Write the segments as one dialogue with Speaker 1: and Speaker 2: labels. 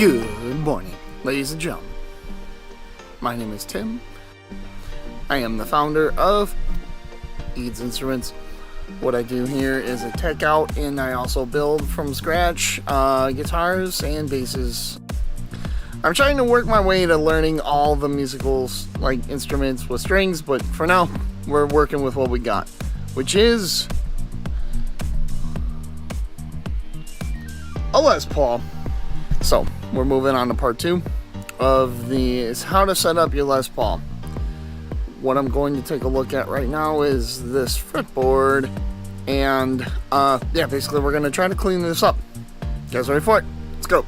Speaker 1: Good morning, ladies and gentlemen. My name is Tim. I am the founder of Eads Instruments. What I do here is I tech out and I also build from scratch guitars and basses. I'm trying to work my way to learning all the musicals, like instruments with strings, but for now, we're working with what we got, which is a Les Paul. So, we're moving on to part 2 of is how to set up your Les Paul. What I'm going to take a look at right now is this fretboard, and yeah, basically we're going to try to clean this up. You guys ready for it? Let's go.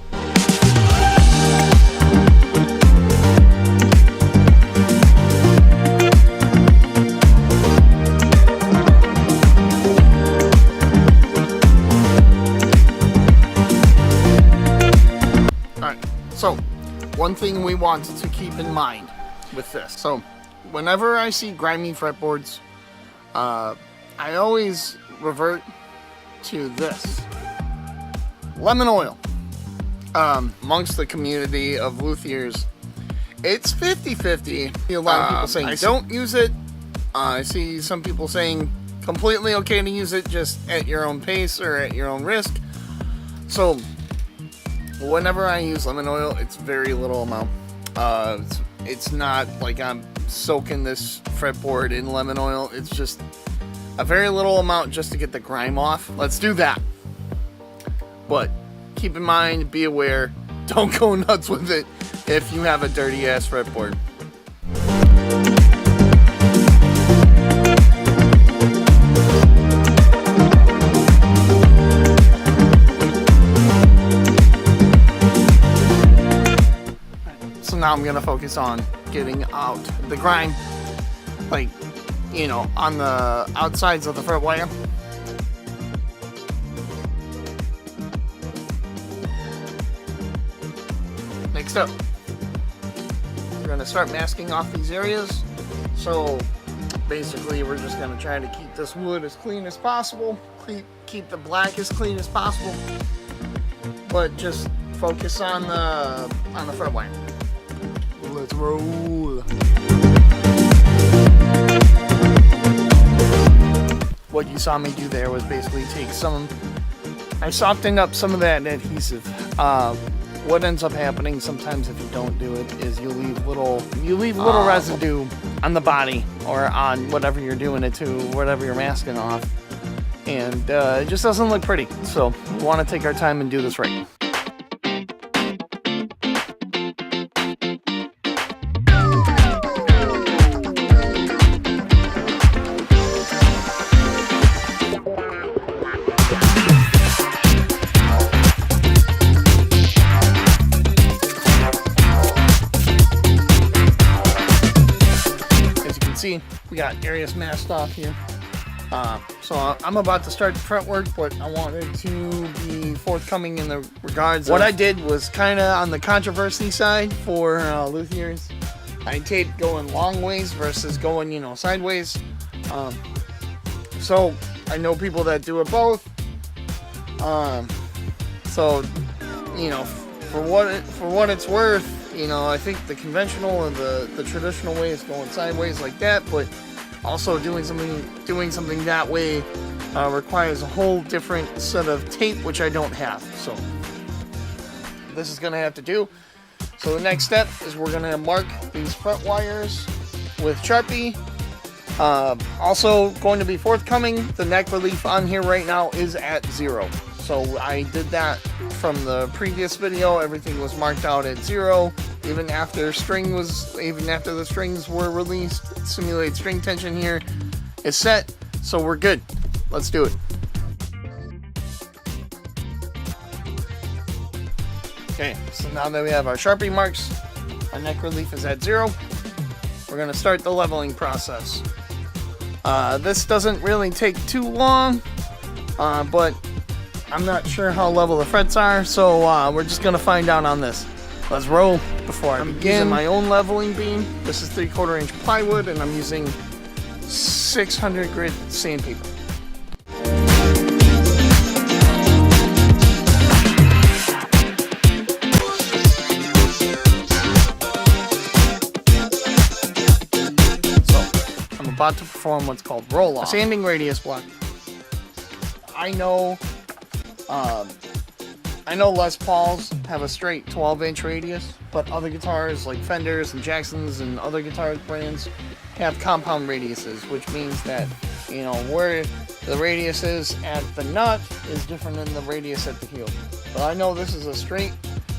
Speaker 1: So, one thing we want to keep in mind with this. So, whenever I see grimy fretboards, I always revert to this. Lemon oil. Amongst the community of luthiers, it's 50-50. A lot of people saying don't use it. I see some people saying completely okay to use it, just at your own pace or at your own risk. So, whenever I use lemon oil, it's very little amount. It's not like I'm soaking this fretboard in lemon oil. It's just a very little amount just to get the grime off. Let's do that. But keep in mind, be aware, don't go nuts with it if you have a dirty ass fretboard. Now I'm gonna focus on getting out the grime, like, you know, on the outsides of the Fretwire. Next up, we're gonna start masking off these areas. So basically we're just gonna try to keep this wood as clean as possible, keep the black as clean as possible, but just focus on the Fretwire. Let's roll. What you saw me do there was basically take I softened up some of that adhesive. What ends up happening sometimes if you don't do it is you leave little residue on the body or on whatever you're doing it to, whatever you're masking off, and it just doesn't look pretty. So we want to take our time and do this right. See, we got areas masked off here. So I'm about to start the fretwork, but I wanted to be forthcoming in the regards. What I did was kind of on the controversy side for luthiers. I taped going long ways versus going, you know, sideways. So I know people that do it both. So, you know, for what it's worth, you know, I think the conventional and the traditional way is going sideways like that, but also doing something that way requires a whole different set of tape, which I don't have. So this is gonna have to do. So the next step is we're gonna mark these front wires with Sharpie. Also going to be forthcoming, the neck relief on here right now is at 0. So I did that from the previous video. Everything was marked out at 0. Even after the strings were released, simulate string tension here is set. So we're good. Let's do it. Okay, so now that we have our Sharpie marks, our neck relief is at 0. We're gonna start the leveling process. This doesn't really take too long, but I'm not sure how level the frets are, so we're just gonna find out on this. Let's roll. Before I begin, using my own leveling beam. This is 3/4 inch plywood, and I'm using 600 grit sandpaper. about to perform what's called roll-off. A sanding radius block. I know Les Pauls have a straight 12-inch radius, but other guitars like Fenders and Jacksons and other guitar brands have compound radiuses, which means that, you know, where the radius is at the nut is different than the radius at the heel. But I know this is a straight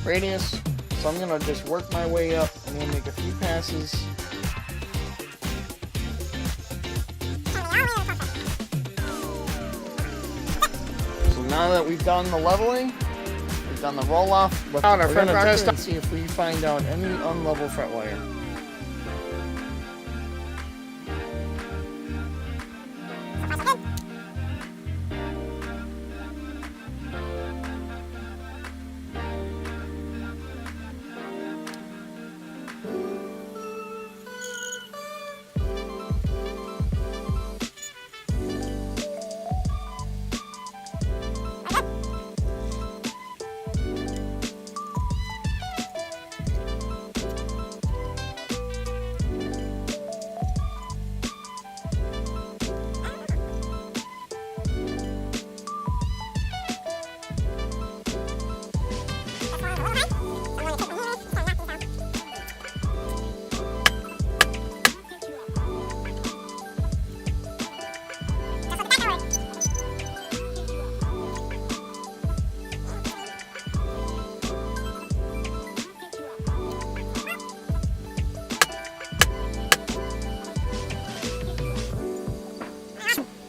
Speaker 1: radius, so I'm gonna just work my way up. I'm gonna make a few passes. So now that we've done the leveling, we've done the roll-off, let's out our fretboard test and see if we find out any unlevel fret wire.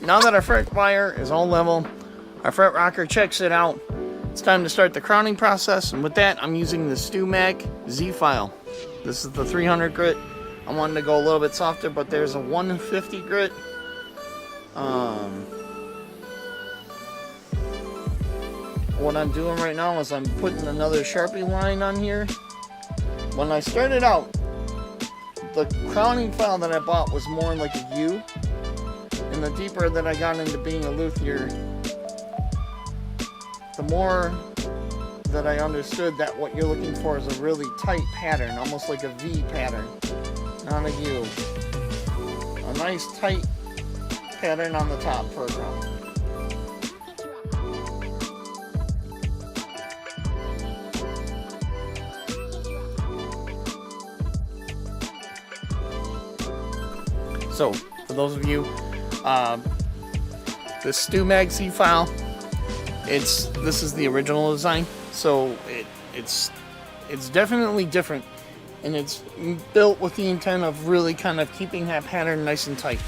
Speaker 1: Now that our Fretwire is all level, our fret rocker checks it out, it's time to start the crowning process, and with that I'm using the StewMag Z file. This is the 300 grit. I wanted to go a little bit softer, but there's a 150 grit. What I'm doing right now is I'm putting another Sharpie line on here. When I started out, the crowning file that I bought was more like a U. And the deeper that I got into being a luthier, the more that I understood that what you're looking for is a really tight pattern, almost like a V pattern, not a U. A nice tight pattern on the top for a crown. So, for those of you, the StewMag Z file, this is the original design, so it's definitely different, and it's built with the intent of really kind of keeping that pattern nice and tight.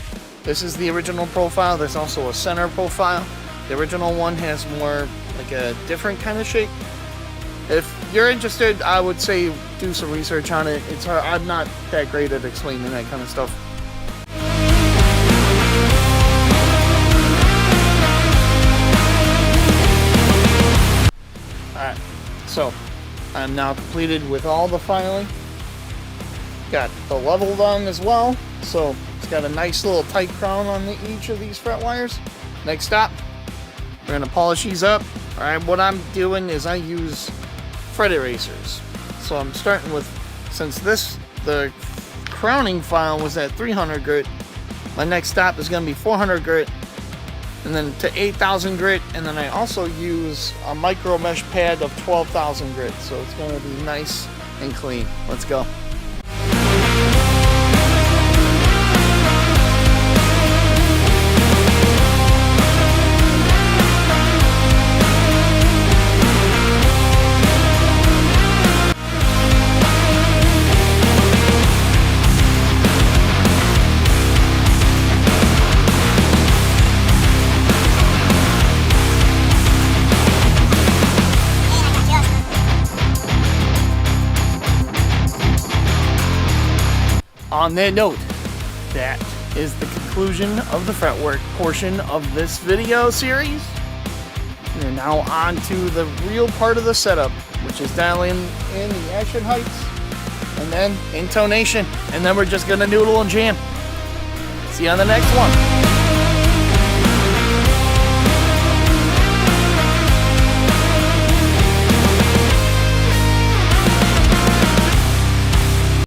Speaker 1: This is the original profile. There's also a center profile. The original one has more like a different kind of shape. If you're interested, I would say do some research on it. It's hard. I'm not that great at explaining that kind of stuff. Alright, so I'm now completed with all the filing. Got the level done as well, so it's got a nice little tight crown on each of these fret wires. Next stop, we're going to polish these up. Alright, what I'm doing is I use fret erasers. So I'm starting with, since the crowning file was at 300 grit, my next stop is going to be 400 grit, and then to 8,000 grit, and then I also use a micro mesh pad of 12,000 grit, so it's going to be nice and clean. Let's go. On that note, that is the conclusion of the fretwork portion of this video series. We're now on to the real part of the setup, which is dialing in the action heights and then intonation, and then we're just gonna noodle and jam. See you on the next one.